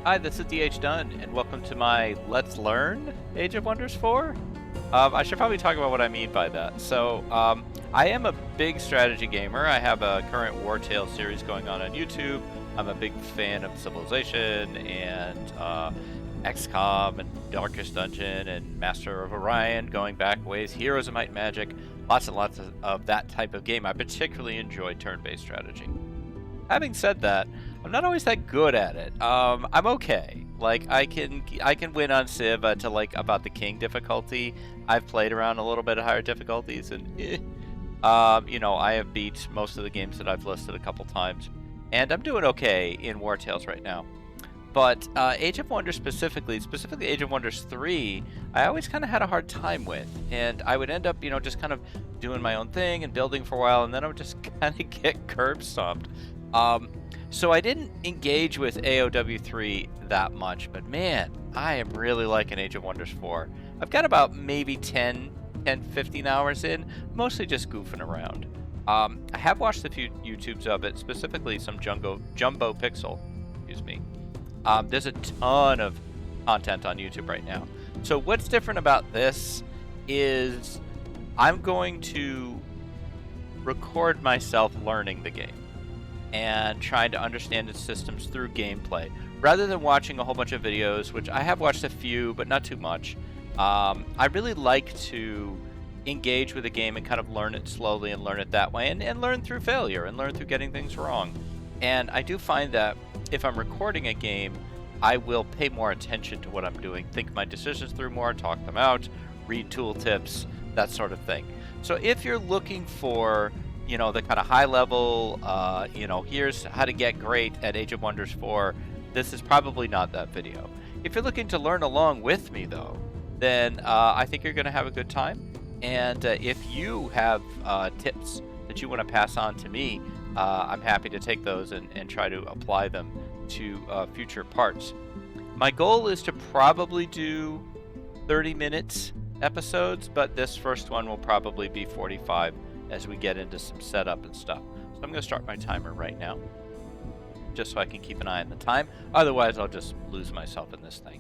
Hi, this is DH Dunn, and welcome to my Let's Learn Age of Wonders 4. I should probably talk about what I mean by that. I am a big strategy gamer. I have a current War Tales series going on YouTube. I'm a big fan of Civilization and XCOM and Darkest Dungeon and Master of Orion, going back ways, Heroes of Might and Magic, lots and lots of that type of game. I particularly enjoy turn-based strategy. Having said that, I'm not always that good at it. I'm okay. Like I can win on Civ to like about the King difficulty. I've played around a little bit of higher difficulties, and I have beat most of the games that I've listed a couple times, and I'm doing okay in War Tales right now. But Age of Wonders specifically Age of Wonders 3, I always kind of had a hard time with, and I would end up, just kind of doing my own thing and building for a while, and then I would just kind of get curb stomped. So I didn't engage with AOW3 that much, but man, I am really liking Age of Wonders 4. I've got about maybe 15 hours in, mostly just goofing around. I have watched a few YouTubes of it, specifically some Jumbo Pixel, excuse me. There's a ton of content on YouTube right now. So what's different about this is I'm going to record myself learning the game and trying to understand its systems through gameplay, rather than watching a whole bunch of videos, which I have watched a few, but not too much. I really like to engage with a game and kind of learn it slowly and learn it that way, and learn through failure and learn through getting things wrong. And I do find that if I'm recording a game, I will pay more attention to what I'm doing, think my decisions through more, talk them out, read tool tips, that sort of thing. So if you're looking for the kind of high level, here's how to get great at Age of Wonders 4, this is probably not that video. If you're looking to learn along with me, though, then I think you're going to have a good time. And if you have tips that you want to pass on to me, I'm happy to take those and try to apply them to future parts. My goal is to probably do 30 minutes episodes, but this first one will probably be 45 as we get into some setup and stuff. So I'm going to start my timer right now, just so I can keep an eye on the time. Otherwise, I'll just lose myself in this thing.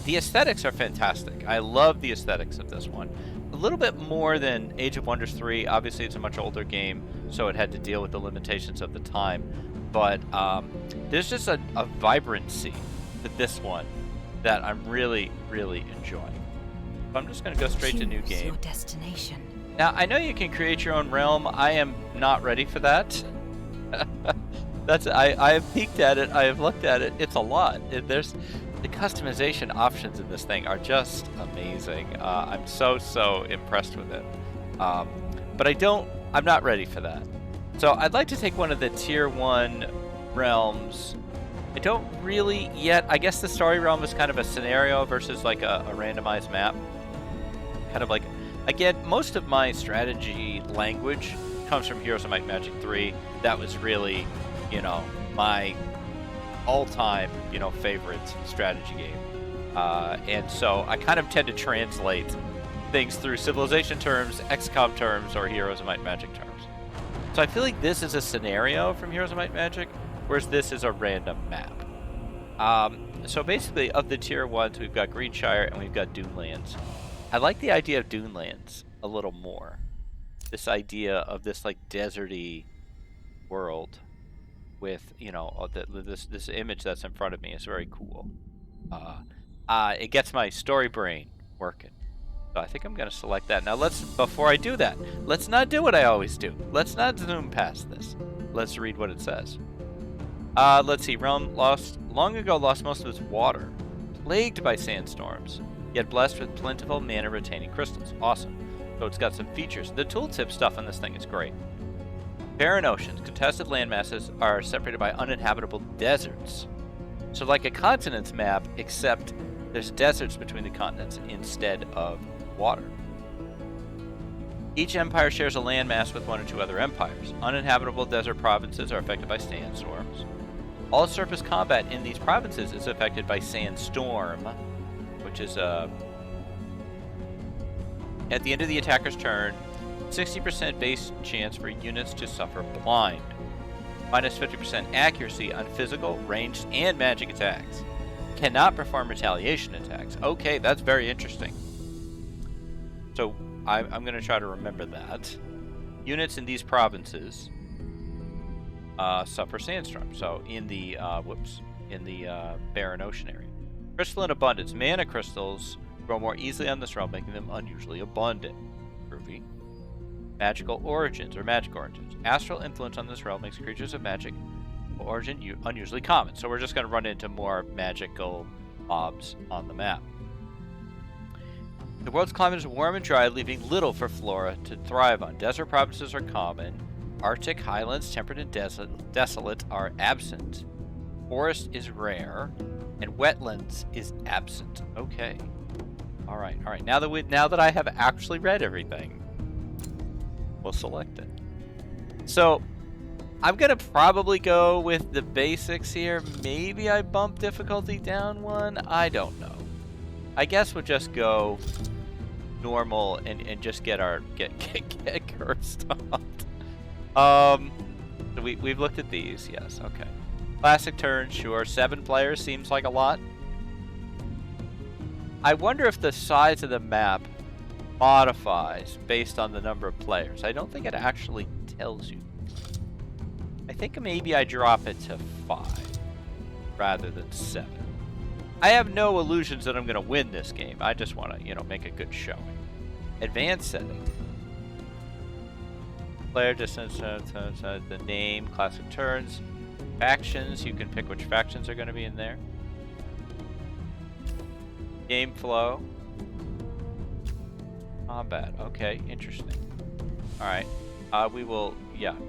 The aesthetics are fantastic. I love the aesthetics of this one. A little bit more than Age of Wonders 3. Obviously, it's a much older game, so it had to deal with the limitations of the time. But there's just a vibrancy to this one that I'm really, really enjoying. So I'm just going to go straight to new game. Your destination. Now, I know you can create your own realm. I am not ready for that. I have peeked at it. I have looked at it. It's a lot. The customization options in this thing are just amazing. I'm so impressed with it. But I'm not ready for that. So I'd like to take one of the tier 1 realms. I don't really yet. I guess the story realm is kind of a scenario versus like a randomized map. Kind of like, again, most of my strategy language comes from Heroes of Might and Magic 3. That was really, my all-time, favorite strategy game. And so I kind of tend to translate things through Civilization terms, XCOM terms, or Heroes of Might and Magic terms. So I feel like this is a scenario from Heroes of Might and Magic, whereas this is a random map. So basically, of the tier 1s, we've got Greenshire and we've got Dunelands. I like the idea of Dunelands a little more. This idea of this like deserty world with this image that's in front of me is very cool. It gets my story brain working. So I think I'm going to select that. Now before I do that, let's not do what I always do. Let's not zoom past this. Let's read what it says. Let's see. Realm long ago lost most of its water, plagued by sandstorms, yet blessed with plentiful mana-retaining crystals. Awesome. So it's got some features. The tooltip stuff on this thing is great. Barren oceans, contested landmasses are separated by uninhabitable deserts. So like a continents map, except there's deserts between the continents instead of water. Each empire shares a landmass with one or two other empires. Uninhabitable desert provinces are affected by sandstorms. All surface combat in these provinces is affected by sandstorm, which is at the end of the attacker's turn, 60% base chance for units to suffer blind. Minus 50% accuracy on physical, ranged, and magic attacks. cannot perform retaliation attacks. Okay, that's very interesting. So I'm going to try to remember that. Units in these provinces suffer sandstorms. So in the Barren Ocean area. Crystalline abundance. Mana crystals grow more easily on this realm, making them unusually abundant. Groovy. Magical origins or magic origins. Astral influence on this realm makes creatures of magic origin unusually common. So we're just going to run into more magical mobs on the map. The world's climate is warm and dry, leaving little for flora to thrive on. Desert provinces are common. Arctic highlands, temperate and desolate, are absent. Forest is rare, and wetlands is absent. Okay. All right. Now that I have actually read everything, we'll select it. So I'm gonna probably go with the basics here. Maybe I bump difficulty down one. I don't know. I guess we'll just go normal and just get curse stopped. We've looked at these. Yes. Okay. Classic turn, sure. 7 players seems like a lot. I wonder if the size of the map modifies based on the number of players. I don't think it actually tells you. I think maybe I drop it to 5 rather than 7. I have no illusions that I'm going to win this game. I just want to, make a good showing. Advanced setting. Player distance, the name, classic turns. Factions, you can pick which factions are going to be in there. Game flow. Combat. Okay, interesting. Alright. We will,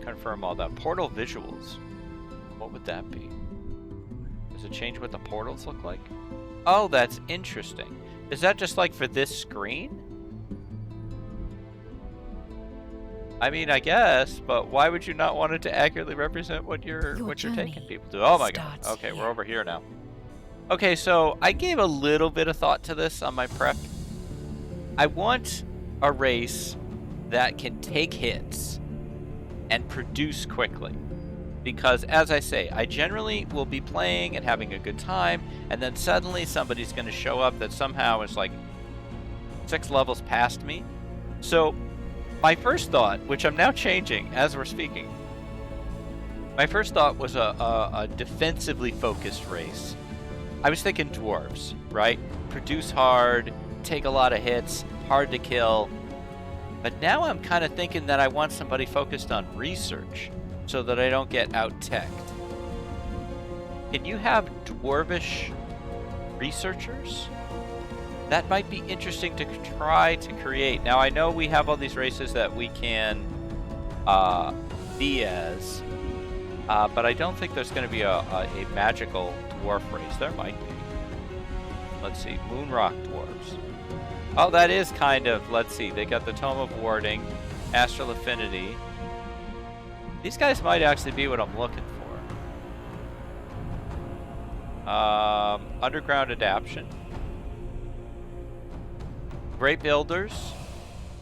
confirm all that. Portal visuals. What would that be? Does it change what the portals look like? Oh, that's interesting. Is that just like for this screen? I mean, I guess, but why would you not want it to accurately represent what you're taking people to? Oh my god. Okay, we're over here now. Okay, so I gave a little bit of thought to this on my prep. I want a race that can take hits and produce quickly. Because, as I say, I generally will be playing and having a good time, and then suddenly somebody's going to show up that somehow is like 6 levels past me. So my first thought, which I'm now changing as we're speaking, my first thought was a defensively focused race. I was thinking dwarves, right? Produce hard, take a lot of hits, hard to kill. But now I'm kind of thinking that I want somebody focused on research so that I don't get out-teched. Can you have dwarvish researchers? That might be interesting to try to create. Now, I know we have all these races that we can be as, but I don't think there's going to be a magical dwarf race. There might be. Let's see. Moonrock dwarves. Oh, that is kind of, let's see. They got the Tome of Warding, Astral Affinity. These guys might actually be what I'm looking for. Underground Adaption. Great Builders.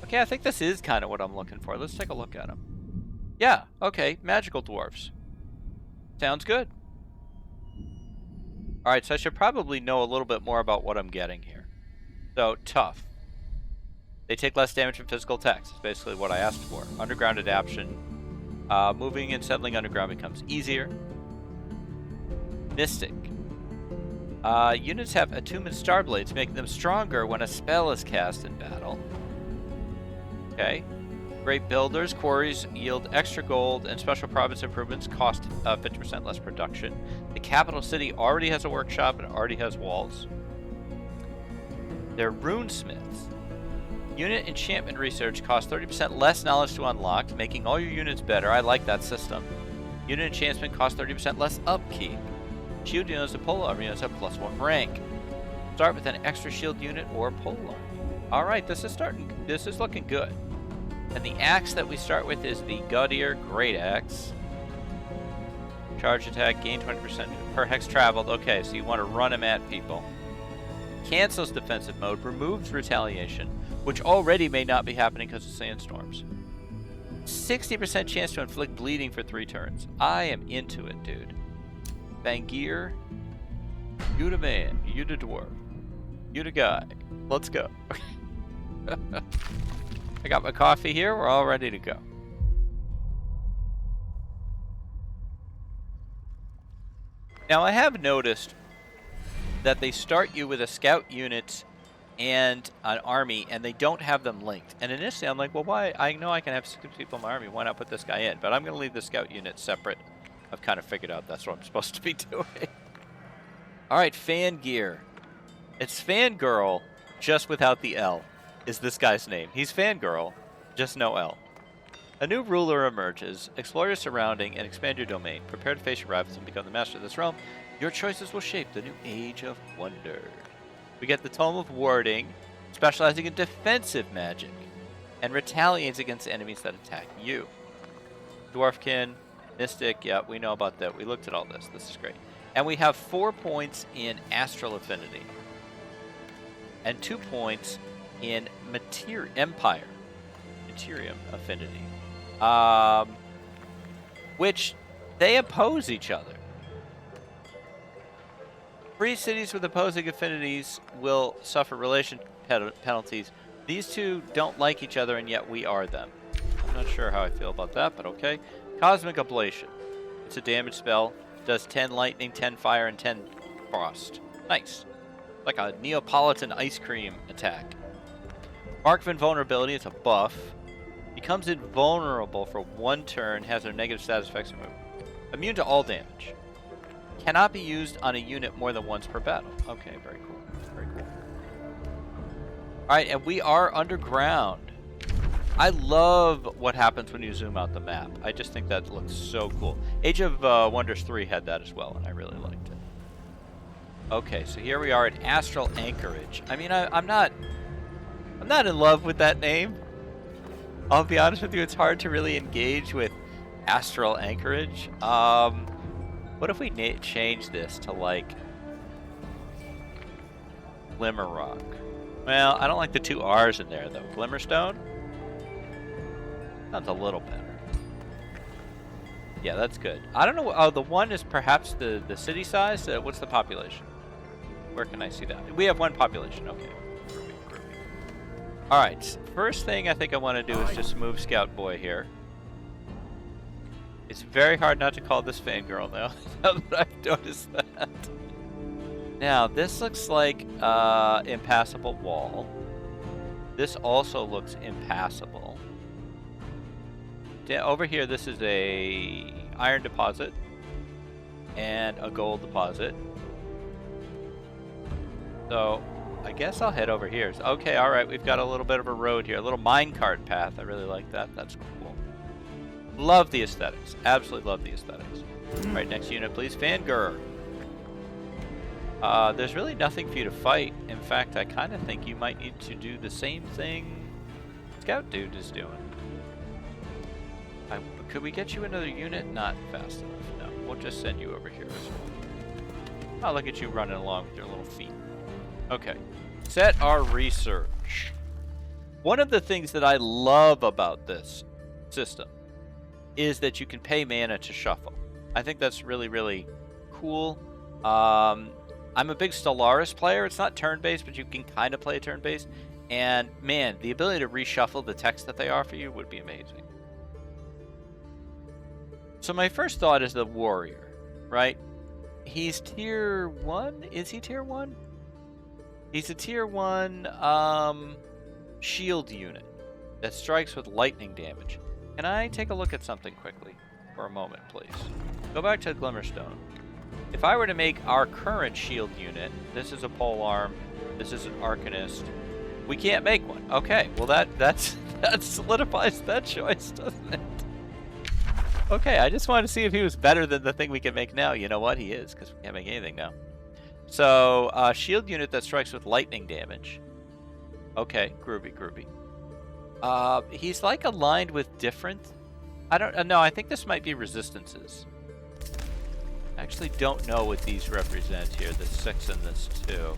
Okay, I think this is kind of what I'm looking for. Let's take a look at them. Yeah, okay. Magical Dwarves. Sounds good. Alright, so I should probably know a little bit more about what I'm getting here. So, tough. They take less damage from physical attacks. That's basically what I asked for. Underground Adaption. Moving and settling underground becomes easier. Mystic. Units have attunement star blades, making them stronger when a spell is cast in battle. Okay. Great Builders. Quarries yield extra gold, and special province improvements cost 50% less production. The capital city already has a workshop and already has walls. They're runesmiths. Unit enchantment research costs 30% less knowledge to unlock, making all your units better. I like that system. Unit enchantment costs 30% less upkeep. Shield units and pole armor units have +1 rank. Start with an extra shield unit or pole armor. Alright, this is looking good. And the axe that we start with is the Gaudier Great Axe. Charge attack, gain 20% per hex traveled. Okay, so you want to run him at people. Cancels defensive mode, removes retaliation, which already may not be happening because of sandstorms. 60% chance to inflict bleeding for 3 turns. I am into it, dude. Bangir. You the man. You the dwarf. You the guy. Let's go. I got my coffee here. We're all ready to go. Now, I have noticed that they start you with a scout unit and an army, and they don't have them linked. And initially, I'm like, well, why? I know I can have 6 people in my army. Why not put this guy in? But I'm going to leave the scout unit separate. I've kind of figured out that's what I'm supposed to be doing. All right, fan gear. It's Fangirl, just without the L, is this guy's name. He's Fangirl, just no L. A new ruler emerges. Explore your surrounding and expand your domain. Prepare to face your rivals and become the master of this realm. Your choices will shape the new Age of Wonder. We get the Tome of Warding, specializing in defensive magic, and retaliates against enemies that attack you. Dwarfkin, Mystic, yeah, we know about that. We looked at all this. This is great. And we have 4 points in Astral Affinity. And 2 points in Empire. Materium Affinity. Which they oppose each other. Free cities with opposing affinities will suffer relation penalties. These two don't like each other, and yet we are them. I'm not sure how I feel about that, but okay. Cosmic Ablation. It's a damage spell. Does 10 lightning, 10 fire, and 10 frost. Nice. Like a Neapolitan ice cream attack. Mark of Invulnerability. It's a buff. Becomes invulnerable for 1 turn. Has no negative status effects removed. Immune to all damage. Cannot be used on a unit more than once per battle. Okay, very cool. Very cool. Alright, and we are underground. I love what happens when you zoom out the map. I just think that looks so cool. Age of Wonders 3 had that as well, and I really liked it. Okay, so here we are at Astral Anchorage. I mean, I'm not in love with that name. I'll be honest with you, it's hard to really engage with Astral Anchorage. What if we change this to, like, Glimmerrock? Well, I don't like the 2 R's in there, though. Glimmerstone? Sounds a little better. Yeah, that's good. I don't know. Oh, the 1 is perhaps the city size? What's the population? Where can I see that? We have 1 population. Okay. Alright, first thing I think I want to do is just move Scout Boy here. It's very hard not to call this Fangirl now, now that I've noticed that. Now, this looks like impassable wall. This also looks impassable. Over here, this is a iron deposit and a gold deposit. So, I guess I'll head over here. Okay, all right, we've got a little bit of a road here, a little minecart path. I really like that. That's cool. Love the aesthetics. Absolutely love the aesthetics. Right, next unit, please. Fangirl. There's really nothing for you to fight. In fact, I kind of think you might need to do the same thing Scout Dude is doing. Could we get you another unit? Not fast enough. No, we'll just send you over here as well. Oh, look at you running along with your little feet. Okay. Set our research. One of the things that I love about this system is that you can pay mana to shuffle. I think that's really, really cool. I'm a big Stellaris player. It's not turn-based, but you can kind of play turn-based. And, man, the ability to reshuffle the text that they offer you would be amazing. So my first thought is the warrior, right? He's tier 1? Is he tier 1? He's a tier 1 shield unit that strikes with lightning damage. Can I take a look at something quickly for a moment, please? Go back to Glimmerstone. If I were to make our current shield unit, this is a polearm, this is an arcanist. We can't make one. Okay, well that solidifies that choice, doesn't it? Okay, I just wanted to see if he was better than the thing we can make now. You know what? He is, because we can't make anything now. So, shield unit that strikes with lightning damage. Okay, groovy. He's like aligned with different... I don't know, I think this might be resistances. I actually don't know what these represent here, the 6 and this 2.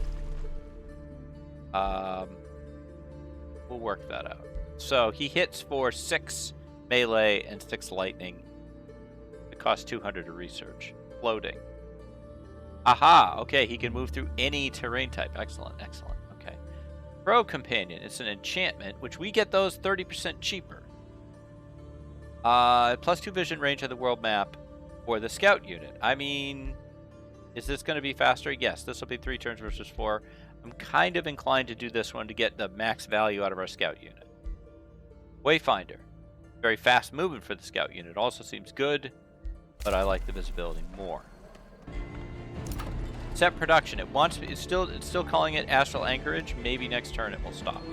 We'll work that out. So, he hits for 6 melee and 6 lightning. It costs 200 to research. Floating. Aha! Okay, he can move through any terrain type. Excellent, excellent. Okay. Pro Companion. It's an enchantment, which we get those 30% cheaper. +2 vision range of the world map for the scout unit. I mean, is this going to be faster? Yes, this will be 3 turns versus 4. I'm kind of inclined to do this one to get the max value out of our scout unit. Wayfinder. Very fast movement for the scout unit. Also seems good, but I like the visibility more. Set production. It's still calling it Astral Anchorage. Maybe next turn it will stop.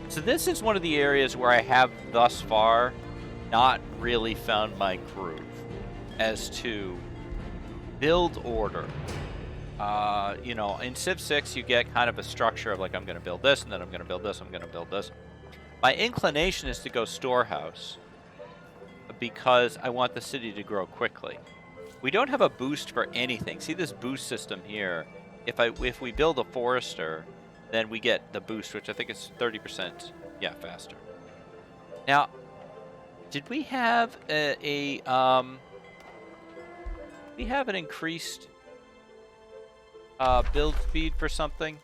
So this is one of the areas where I have thus far not really found my groove as to build order. You know, in Civ 6 you get kind of a structure of like, I'm going to build this, and then I'm going to build this, I'm going to build this. My inclination is to go storehouse because I want the city to grow quickly. We don't have a boost for anything. See this boost system here? If we build a forester, then we get the boost, which I think is 30%, yeah, faster. Now, did we have we have an increased build speed for something?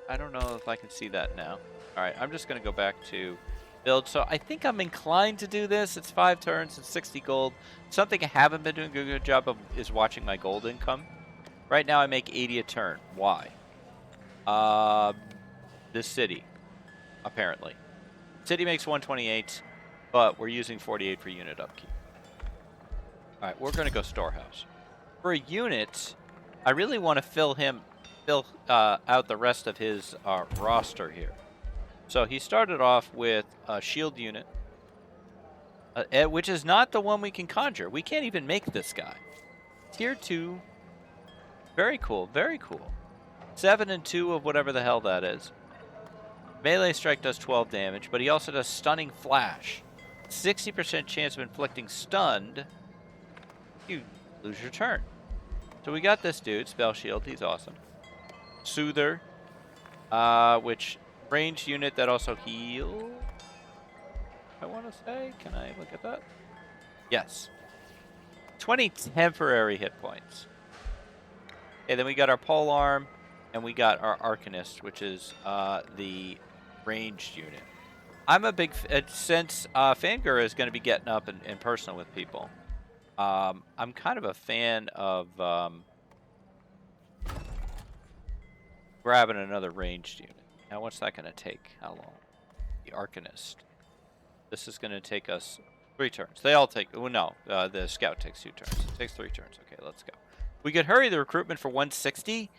I don't know if I can see that now. All right, I'm just going to go back to build. So I think I'm inclined to do this. It's 5 turns, it's 60 gold. Something I haven't been doing a good job of is watching my gold income. Right now I make 80 a turn. Why? This city, apparently. City makes 128, but we're using 48 for unit upkeep. All right, we're going to go storehouse. For a unit, I really want to fill out the rest of his roster here. So he started off with a shield unit, which is not the one we can conjure. We can't even make this guy. Tier 2. Very cool, very cool. 7 and 2 of whatever the hell that is. Melee strike does 12 damage, but he also does stunning flash. 60% chance of inflicting stunned. You lose your turn. So we got this dude, Spell Shield. He's awesome. Soother, which ranged unit that also heals. I want to say, can I look at that? Yes. 20 temporary hit points. Okay, then we got our polearm, and we got our arcanist, which is the ranged unit. I'm a big since Fangor is going to be getting up and personal with people. I'm kind of a fan of grabbing another ranged unit. Now, what's that going to take? How long? The arcanist. This is going to take us 3 turns. They all take. Well, no, the scout takes 2 turns. It takes 3 turns. Okay, let's go. We could hurry the recruitment for 160.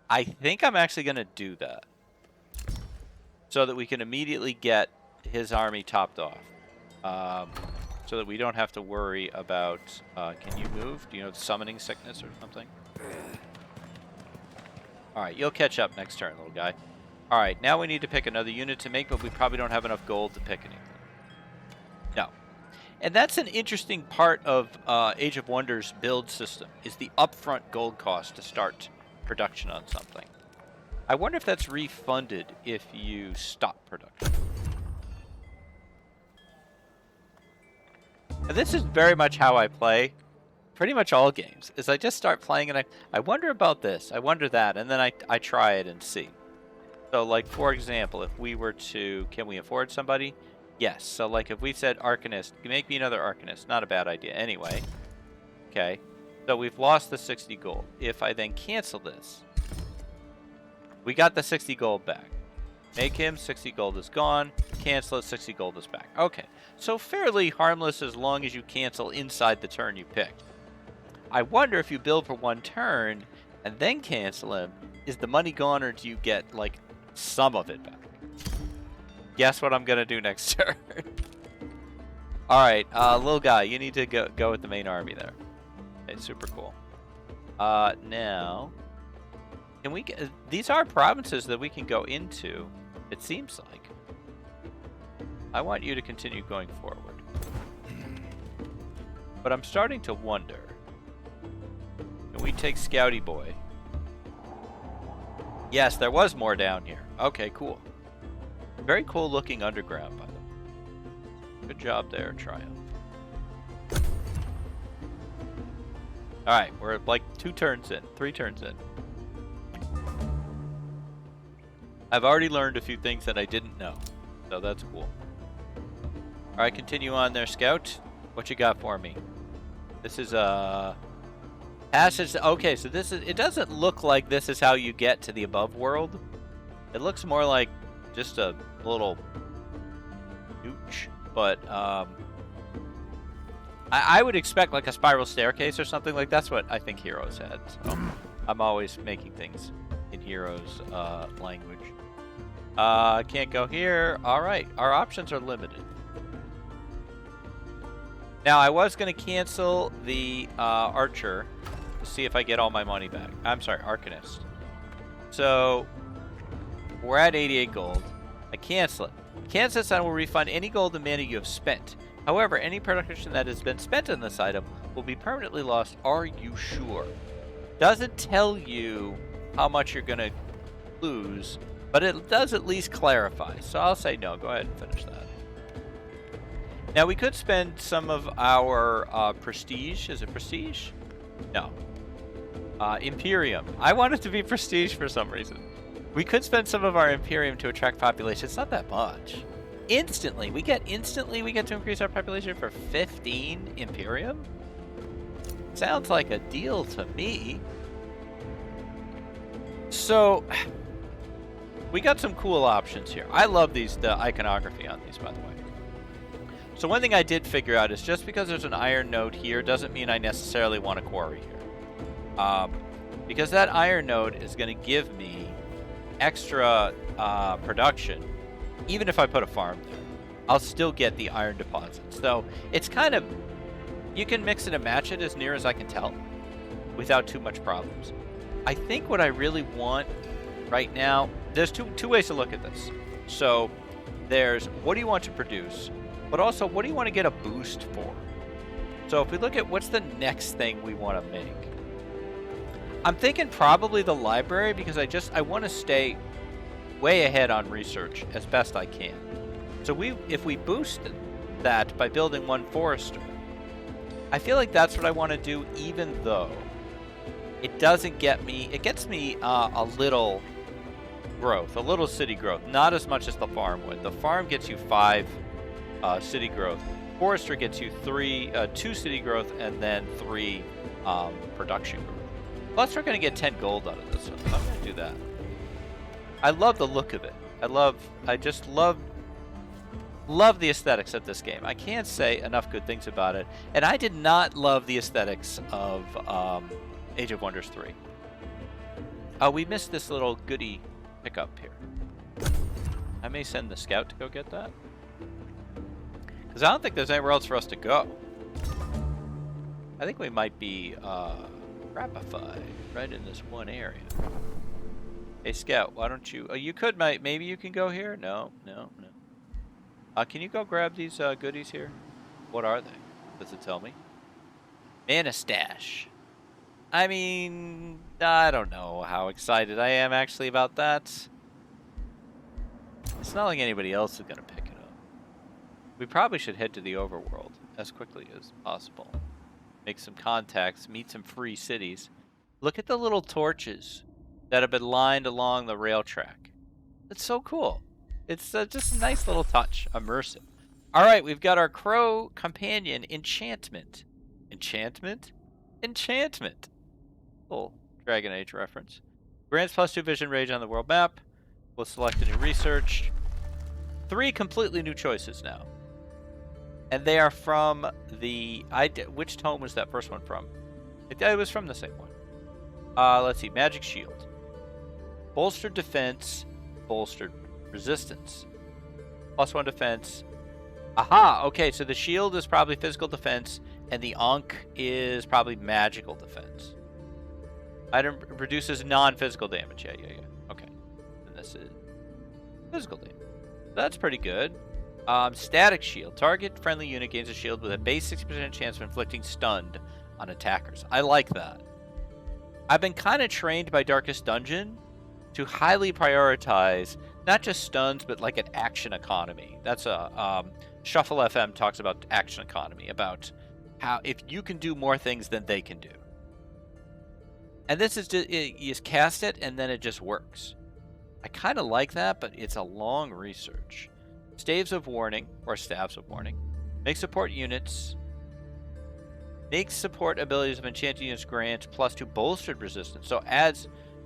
I think I'm actually going to do that, so that we can immediately get his army topped off. So that we don't have to worry about, can you move? Do you know summoning sickness or something? Alright, you'll catch up next turn, little guy. Alright, now we need to pick another unit to make, but we probably don't have enough gold to pick anything. No. And that's an interesting part of Age of Wonders' build system, is the upfront gold cost to start production on something. I wonder if that's refunded if you stop production. And this is very much how I play pretty much all games, is I just start playing and I wonder about this, I wonder that, and then I try it and see. So like, for example, if we were to, can we afford somebody? Yes. So like if we said Arcanist, make me another Arcanist, not a bad idea anyway. Okay. So we've lost the 60 gold. If I then cancel this, we got the 60 gold back. Make him, 60 gold is gone. Cancel it, 60 gold is back. Okay, so fairly harmless as long as you cancel inside the turn you picked. I wonder if you build for 1 turn and then cancel him, is the money gone or do you get, like, some of it back? Guess what I'm going to do next turn. Alright, little guy, you need to go with the main army there. Okay, super cool. Now, can we get... These are provinces that we can go into, it seems like. I want you to continue going forward. But I'm starting to wonder. Can we take Scouty Boy? Yes, there was more down here. Okay, cool. Very cool looking underground, by the way. Good job there, Triumph. All right, we're like 3 turns in. I've already learned a few things that I didn't know, so that's cool. All right, continue on there, Scout. What you got for me? This is a passage. Okay, so this is. It doesn't look like this is how you get to the above world. It looks more like just a little nooch, but I would expect like a spiral staircase or something like that's what I think Heroes had. So I'm always making things in Heroes language. Can't go here. All right, our options are limited. Now I was gonna cancel the Archer to see if I get all my money back. I'm sorry, Arcanist. So we're at 88 gold. I cancel it. Cancel this item will refund any gold and mana you have spent. However, any production that has been spent on this item will be permanently lost. Are you sure? Doesn't tell you how much you're going to lose, but it does at least clarify. So I'll say no. Go ahead and finish that. Now, we could spend some of our prestige. Is it prestige? No. Imperium. I want it to be prestige for some reason. We could spend some of our Imperium to attract population. It's not that much. Instantly. We get to increase our population for 15 Imperium? Sounds like a deal to me. So, we got some cool options here. I love the iconography on these, by the way. So one thing I did figure out is just because there's an iron node here doesn't mean I necessarily want a quarry here. Because that iron node is going to give me extra production, even if I put a farm there. I'll still get the iron deposits. So it's kind of, you can mix it and match it as near as I can tell without too much problems. I think what I really want right now, there's two ways to look at this. So there's what do you want to produce, but also what do you want to get a boost for? So if we look at what's the next thing we want to make, I'm thinking probably the library because I want to stay way ahead on research as best I can. So if we boost that by building one forester, I feel like that's what I want to do, even though it doesn't get me, it gets me a little growth, a little city growth, not as much as the farm would. The farm gets you 5 city growth. Forester gets you 2 city growth and then 3 production growth. Plus, we're going to get 10 gold out of this one, so I'm going to do that. I love the look of it. I just love the aesthetics of this game. I can't say enough good things about it. And I did not love the aesthetics of Age of Wonders 3. Oh, we missed this little goodie pickup here. I may send the scout to go get that. Because I don't think there's anywhere else for us to go. I think we might be rapified right in this one area. Hey, Scout, why don't you... you could, maybe you can go here? No. Can you go grab these goodies here? What are they? Does it tell me? Mana stash. I mean, I don't know how excited I am actually about that. It's not like anybody else is going to pick it up. We probably should head to the overworld as quickly as possible. Make some contacts, meet some free cities. Look at the little torches that have been lined along the rail track. It's so cool. It's just a nice little touch. Immersive. All right, we've got our crow companion, Enchantment. Enchantment? Enchantment. Little Dragon Age reference. Grants +2 vision range on the world map. We'll select a new research. 3 completely new choices now. And they are from the... which tome was that first one from? It was from the same one. Let's see. Magic Shield. Bolstered defense. Bolstered resistance. +1 defense. Aha! Okay, so the shield is probably physical defense, and the Ankh is probably magical defense. Item reduces non-physical damage. Yeah. Okay. And this is physical damage. That's pretty good. Static shield. Target friendly unit gains a shield with a base 60% chance of inflicting stunned on attackers. I like that. I've been kind of trained by Darkest Dungeon to highly prioritize not just stuns, but like an action economy. That's a Shuffle FM talks about action economy, about how if you can do more things than they can do. And this is just, you just cast it and then it just works. I kind of like that, but it's a long research. Staves of Warning, or Staves of Warning. Make support units. Make support abilities of enchanted units grant +2 bolstered resistance.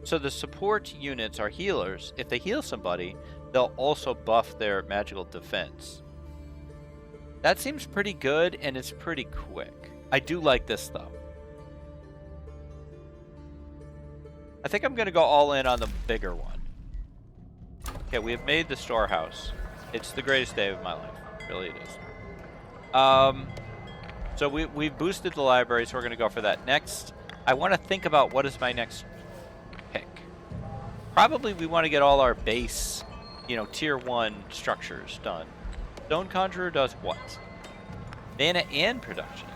So the support units are healers. If they heal somebody, they'll also buff their magical defense. That seems pretty good, and it's pretty quick. I do like this, though. I think I'm going to go all in on the bigger one. Okay, we have made the storehouse. It's the greatest day of my life. Really, it is. So we've boosted the library, so we're going to go for that. Next, I want to think about what is my next pick. Probably we want to get all our base, tier 1 structures done. Stone Conjurer does what? Mana and production.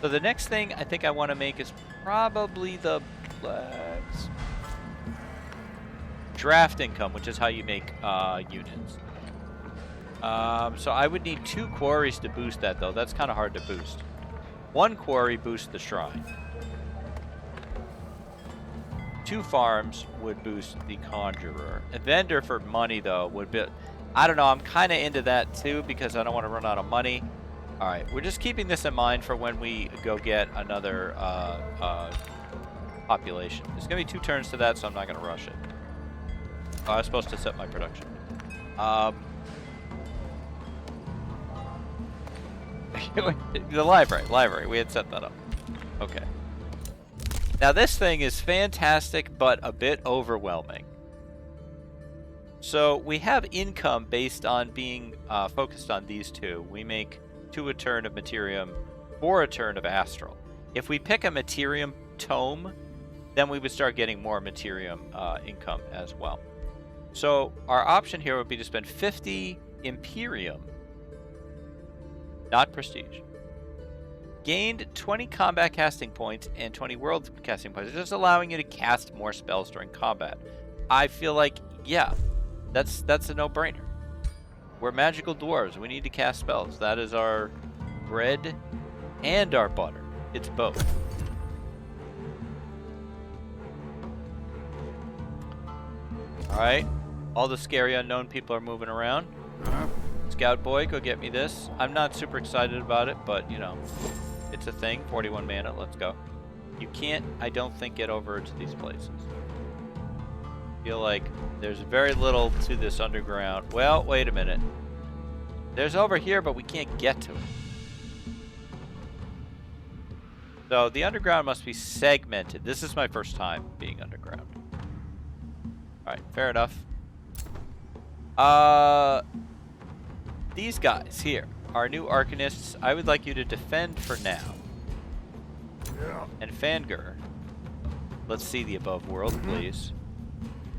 So the next thing I think I want to make is probably the draft income, which is how you make units. So I would need 2 quarries to boost that, though. That's kind of hard to boost. 1 quarry boosts the shrine. 2 farms would boost the conjurer. A vendor for money, though, would be... I don't know. I'm kind of into that, too, because I don't want to run out of money. All right. We're just keeping this in mind for when we go get another population. There's going to be 2 turns to that, so I'm not going to rush it. Oh, I was supposed to set my production. The library. We had set that up. Okay. Now this thing is fantastic, but a bit overwhelming. So we have income based on being focused on these 2. We make 2 a turn of Materium, 4 a turn of Astral. If we pick a Materium tome, then we would start getting more Materium income as well. So our option here would be to spend 50 Imperium, not Prestige. Gained 20 combat casting points and 20 world casting points, just allowing you to cast more spells during combat. I feel like, yeah, that's a no-brainer. We're magical dwarves. We need to cast spells. That is our bread and our butter. It's both. All right. All the scary unknown people are moving around. Scout boy, go get me this. I'm not super excited about it, but, it's a thing. 41 mana. Let's go. You can't, I don't think, get over to these places. I feel like there's very little to this underground. Well, wait a minute. There's over here, but we can't get to it. So the underground must be segmented. This is my first time being underground. Alright, fair enough. These guys here, our new Arcanists, I would like you to defend for now. Yeah. And Fangir, let's see the above world, please.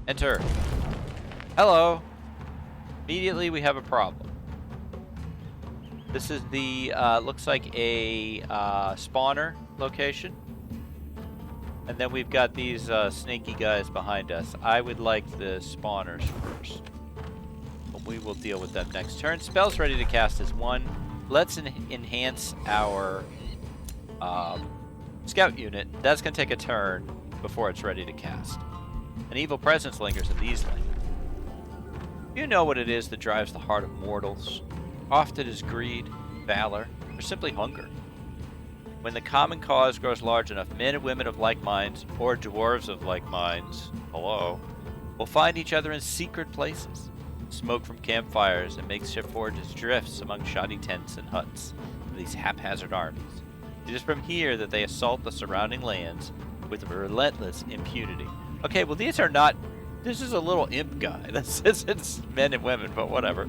Enter. Hello. Immediately we have a problem. This is the, looks like a spawner location. And then we've got these snaky guys behind us. I would like the spawners first. But we will deal with that next turn. Spells ready to cast is 1. Let's enhance our scout unit. That's going to take a turn before it's ready to cast. An evil presence lingers in these lanes. You know what it is that drives the heart of mortals. Often is greed, valor, or simply hunger. When the common cause grows large enough, men and women of like minds, or dwarves of like minds, hello, will find each other in secret places. Smoke from campfires and makeshift forges drifts among shoddy tents and huts of these haphazard armies. It is from here that they assault the surrounding lands with relentless impunity. Okay, well these are not... This is a little imp guy. It's men and women, but whatever.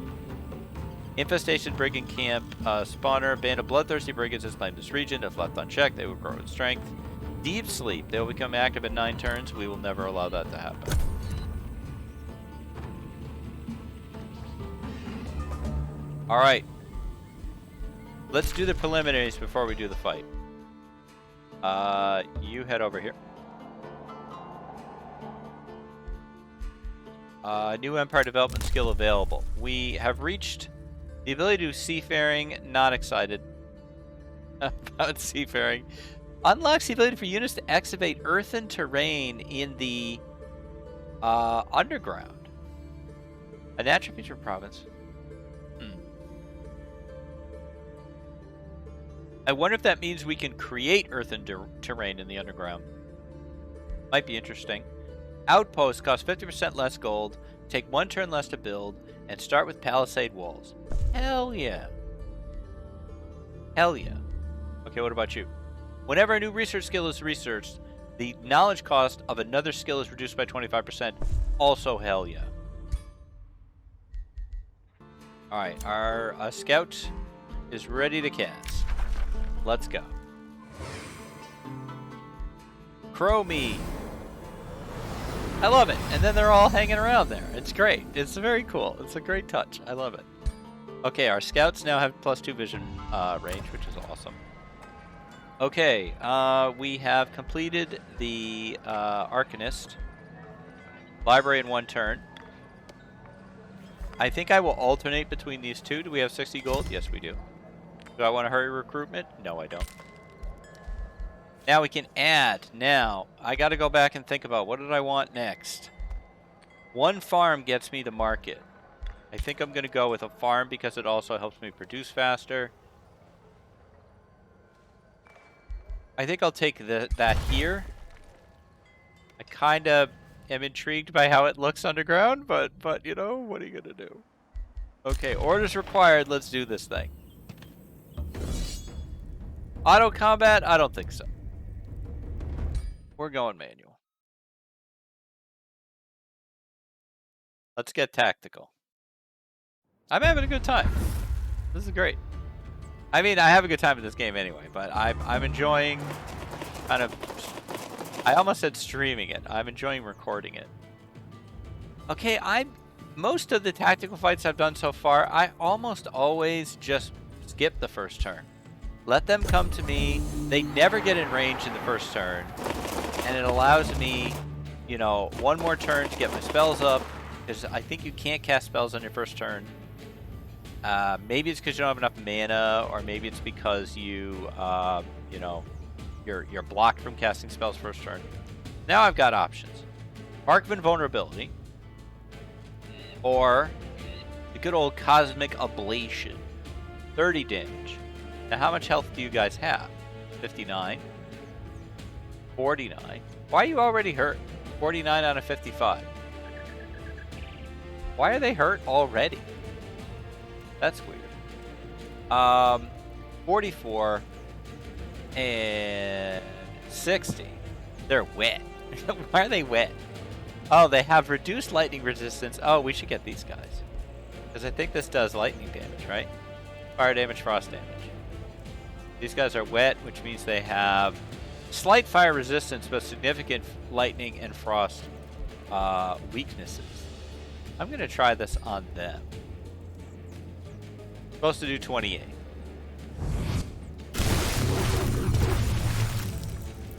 Infestation Brigand Camp spawner. A band of bloodthirsty brigands has claimed this region. If left unchecked, they will grow in strength. Deep Sleep. They will become active in 9 turns. We will never allow that to happen. Alright. Let's do the preliminaries before we do the fight. You head over here. New Empire development skill available. We have reached the ability to do seafaring. Not excited about seafaring. Unlocks the ability for units to excavate earthen terrain in the underground. A natural feature province. I wonder if that means we can create earthen terrain in the underground. Might be interesting. Outposts cost 50% less gold, take 1 turn less to build, and start with palisade walls. Hell yeah. Hell yeah. Okay, what about you? Whenever a new research skill is researched, the knowledge cost of another skill is reduced by 25%. Also hell yeah. Alright, our scout is ready to cast. Let's go. Crow me. I love it. And then they're all hanging around there. It's great. It's very cool. It's a great touch. I love it. Okay, our scouts now have +2 vision range, which is awesome. Okay, we have completed the Arcanist library in 1 turn. I think I will alternate between these two. Do we have 60 gold? Yes, we do. Do I want to hurry recruitment? No, I don't. Now we can add. Now, I got to go back and think about what did I want next. 1 farm gets me to market. I think I'm going to go with a farm because it also helps me produce faster. I think I'll take that here. I kind of am intrigued by how it looks underground, but you know, what are you going to do? Okay, orders required. Let's do this thing. Auto combat? I don't think so. We're going manual. Let's get tactical. I'm having a good time. This is great. I mean, I have a good time in this game anyway, but I'm enjoying kind of... I almost said streaming it. I'm enjoying recording it. Okay, most of the tactical fights I've done so far, I almost always just skip the first turn. Let them come to me. They never get in range in the first turn. And it allows me, you know, 1 more turn to get my spells up. Because I think you can't cast spells on your first turn. Maybe it's because you don't have enough mana, or maybe it's because you, you know, you're blocked from casting spells first turn. Now I've got options: Mark of Invulnerability, or the good old Cosmic Ablation, 30 damage. Now, how much health do you guys have? 59, 49. Why are you already hurt? 49 out of 55. Why are they hurt already? That's weird. 44 and 60. They're wet. Why are they wet? Oh, they have reduced lightning resistance. Oh, we should get these guys. Because I think this does lightning damage, right? Fire damage, frost damage. These guys are wet, which means they have slight fire resistance, but significant lightning and frost weaknesses. I'm going to try this on them. Supposed to do 28.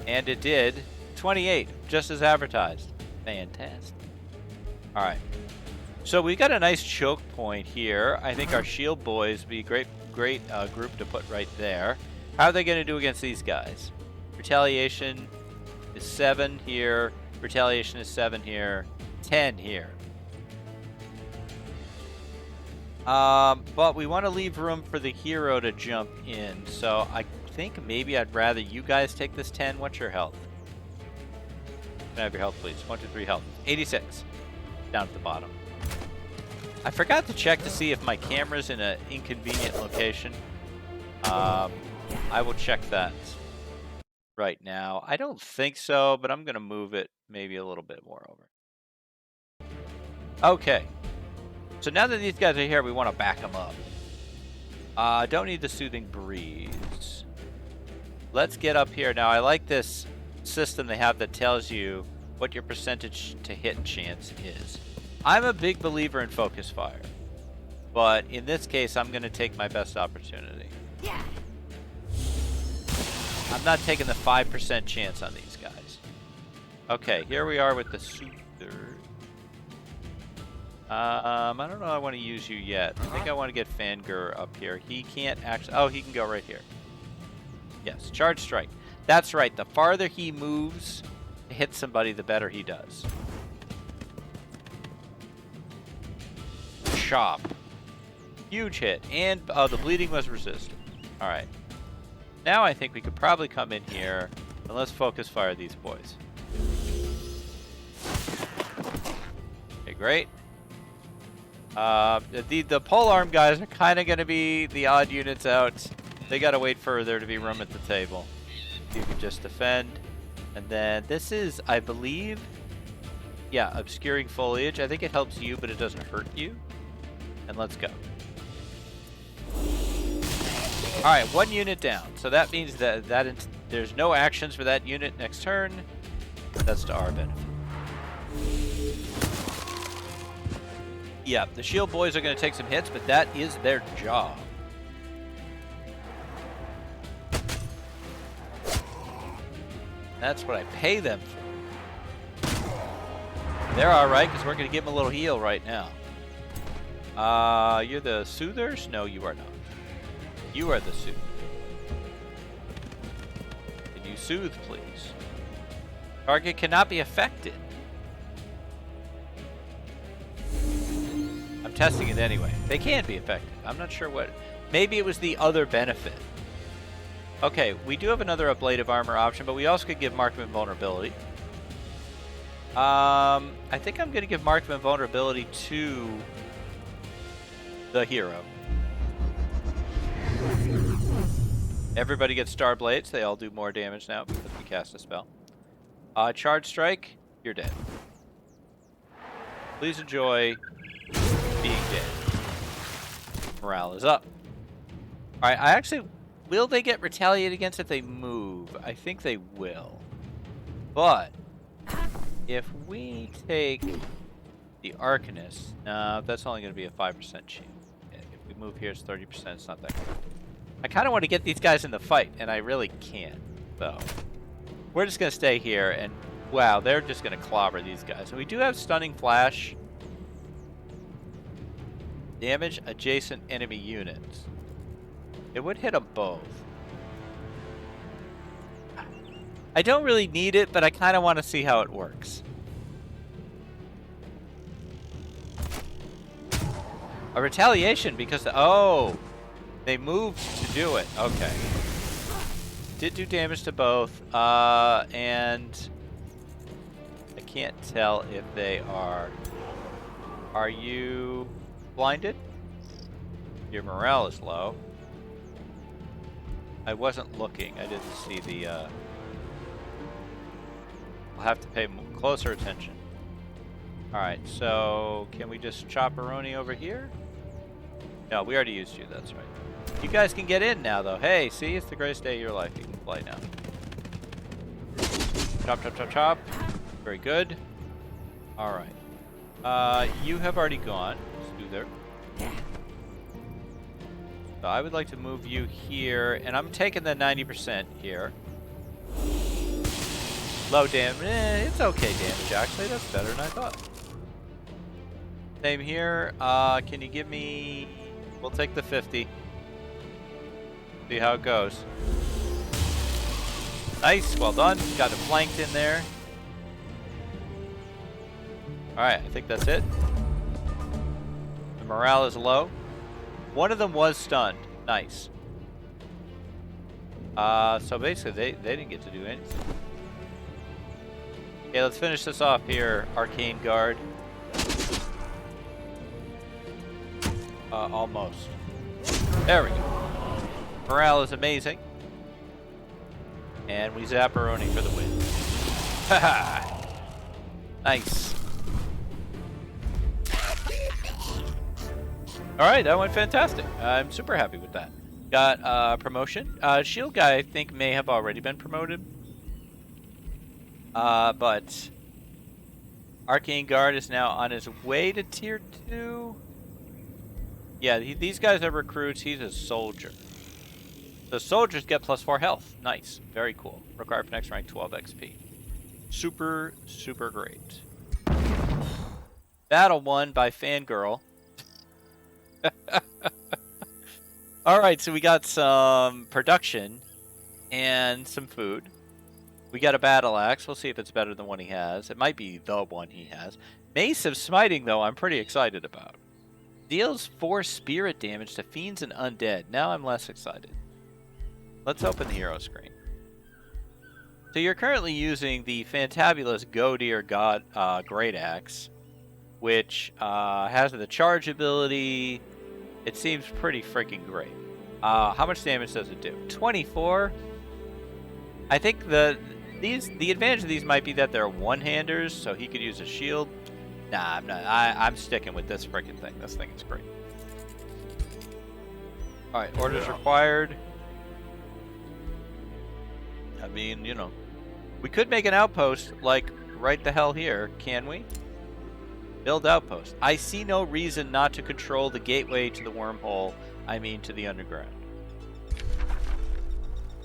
And it did 28, just as advertised. Fantastic. Alright. So we got a nice choke point here. I think our shield boys would be a great group to put right there. How are they going to do against these guys? Retaliation is 7 here. Retaliation is 7 here. 10 here. But we want to leave room for the hero to jump in. So I think maybe I'd rather you guys take this 10. What's your health? Can I have your health, please? 1, 2, 3, health. 86. Down at the bottom. I forgot to check to see if my camera's in an inconvenient location. I will check that right now. I don't think so, but I'm going to move it maybe a little bit more over. Okay. So now that these guys are here, we want to back them up. Don't need the Soothing Breeze. Let's get up here. Now, I like this system they have that tells you what your percentage to hit chance is. I'm a big believer in focus fire, but in this case, I'm going to take my best opportunity. Yeah. I'm not taking the 5% chance on these guys. Okay, here we are with the Soother. I don't know if I want to use you yet. I think I want to get Fangir up here. He can't actually... Oh, he can go right here. Yes, Charge Strike. That's right. The farther he moves to hit somebody, the better he does. Chop. Huge hit. And the bleeding was resisted. All right. Now I think we could probably come in here and let's focus fire these boys. Okay, great. The pole arm guys are kind of going to be the odd units out. They got to wait for there to be room at the table. You can just defend. And then this is, I believe, yeah, obscuring foliage. I think it helps you, but it doesn't hurt you. And let's go. All right, 1 unit down. So that means that there's no actions for that unit next turn. That's to our benefit. Yeah, the shield boys are going to take some hits, but that is their job. That's what I pay them for. They're all right, because we're going to give them a little heal right now. You're the soothers? No, you are not. You are the soother. Can you soothe, please? Target cannot be affected. I'm testing it anyway. They can be affected. I'm not sure what. Maybe it was the other benefit. Okay, we do have another ablative armor option, but we also could give Marksman vulnerability. I think I'm going to give Marksman vulnerability to the hero. Everybody gets Star Blades. They all do more damage now because we cast a spell. Charge Strike, you're dead. Please enjoy being dead. Morale is up. Alright, I actually... Will they get retaliated against if they move? I think they will. But if we take the Arcanist... No, that's only going to be a 5% chance. If we move here, it's 30%. It's not that good. I kind of want to get these guys in the fight, and I really can't. So we're just going to stay here, and wow, they're just going to clobber these guys. And we do have Stunning Flash. Damage adjacent enemy units. It would hit them both. I don't really need it, but I kind of want to see how it works. A retaliation because... Oh! They moved to do it. Okay. Did do damage to both. And... I can't tell if they are... Are you blinded? Your morale is low. I wasn't looking. I didn't see the... I'll have to pay closer attention. Alright, so... Can we just chop Aroni over here? No, we already used you. That's right. You guys can get in now, though. Hey, see? It's the greatest day of your life. You can play now. Chop, chop, chop, chop. Very good. Alright. You have already gone. Soother. So I would like to move you here, and I'm taking the 90% here. Low damage. It's okay damage, actually. That's better than I thought. Same here. Can you give me... We'll take the 50. See how it goes. Nice. Well done. Got it flanked in there. Alright, I think that's it. The morale is low. One of them was stunned. Nice. So basically, they didn't get to do anything. Okay, let's finish this off here. Arcane Guard. Almost. There we go. Morale is amazing. And we zap Aroni for the win. Haha! Nice. Alright, that went fantastic. I'm super happy with that. Got promotion. Shield guy, I think, may have already been promoted. But Arcane Guard is now on his way to tier 2. Yeah, these guys are recruits. He's a soldier. The soldiers get +4 health. Nice. Very cool. Required for next rank 12 XP. Super, super great. Battle won by Fangirl. Alright, so we got some production and some food. We got a battle axe. We'll see if it's better than one he has. It might be the one he has. Mace of Smiting, though, I'm pretty excited about. Deals 4 spirit damage to fiends and undead. Now I'm less excited. Let's open the hero screen. So you're currently using the fantabulous Godir God Great Axe, which has the charge ability. It seems pretty freaking great. How much damage does it do? 24. I think the advantage of these might be that they're one-handers, so he could use a shield. Nah, I'm not. I'm sticking with this freaking thing. This thing is great. All right, orders required. I mean, you know, we could make an outpost like right the hell here, can we? Build outpost. I see no reason not to control the gateway to the wormhole. I mean, to the underground.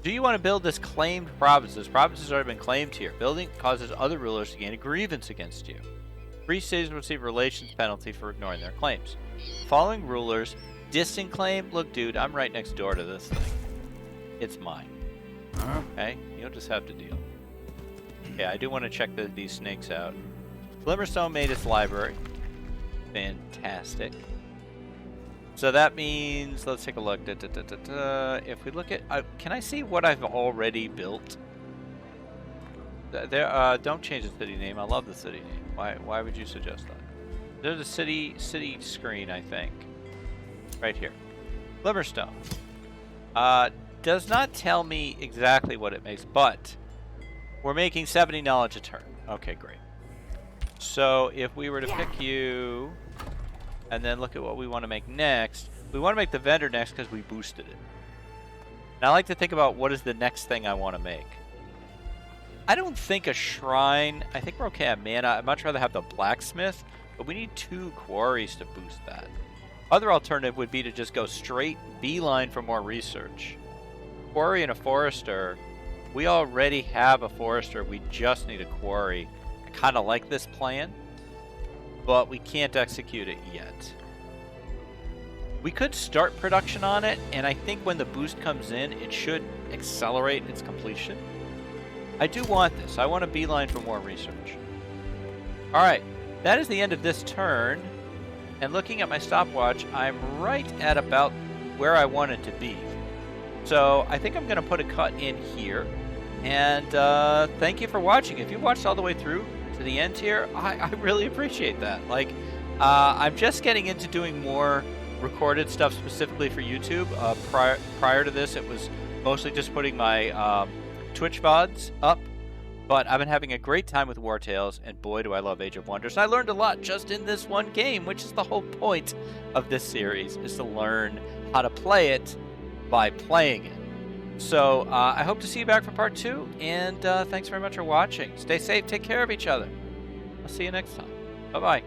Do you want to build this claimed provinces? Provinces have already been claimed here. Building causes other rulers to gain a grievance against you. Free cities will receive a relations penalty for ignoring their claims. Following rulers, distant claim. Look, dude, I'm right next door to this thing. It's mine. Okay, you'll just have to deal. Okay, I do want to check these snakes out. Glimmerstone made its library. Fantastic. So that means, let's take a look. If we look at, can I see what I've already built? Don't change the city name. I love the city name. Why would you suggest that? There's a city screen, I think. Right here. Glimmerstone. Does not tell me exactly what it makes, but we're making 70 knowledge a turn. Okay, great. So if we were to pick you and then look at what we want to make next, we want to make the vendor next because we boosted it. And I like to think about what is the next thing I want to make. I don't think a shrine. I think we're okay on mana. I'd much rather have the blacksmith, but we need 2 quarries to boost that. Other alternative would be to just go straight beeline for more research. Quarry and a forester. We already have a forester. We just need a quarry. I kind of like this plan, but we can't execute it yet. We could start production on it, and I think when the boost comes in, it should accelerate its completion. I do want this. I want a beeline for more research. Alright, that is the end of this turn. And looking at my stopwatch, I'm right at about where I want it to be. So I think I'm going to put a cut in here. And thank you for watching. If you watched all the way through to the end here, I really appreciate that. Like, I'm just getting into doing more recorded stuff specifically for YouTube. Prior to this, it was mostly just putting my Twitch VODs up, but I've been having a great time with War Tales, and boy do I love Age of Wonders. And I learned a lot just in this one game, which is the whole point of this series, is to learn how to play it by playing it. So I hope to see you back for part 2, and thanks very much for watching. Stay safe, take care of each other. I'll see you next time. Bye-bye.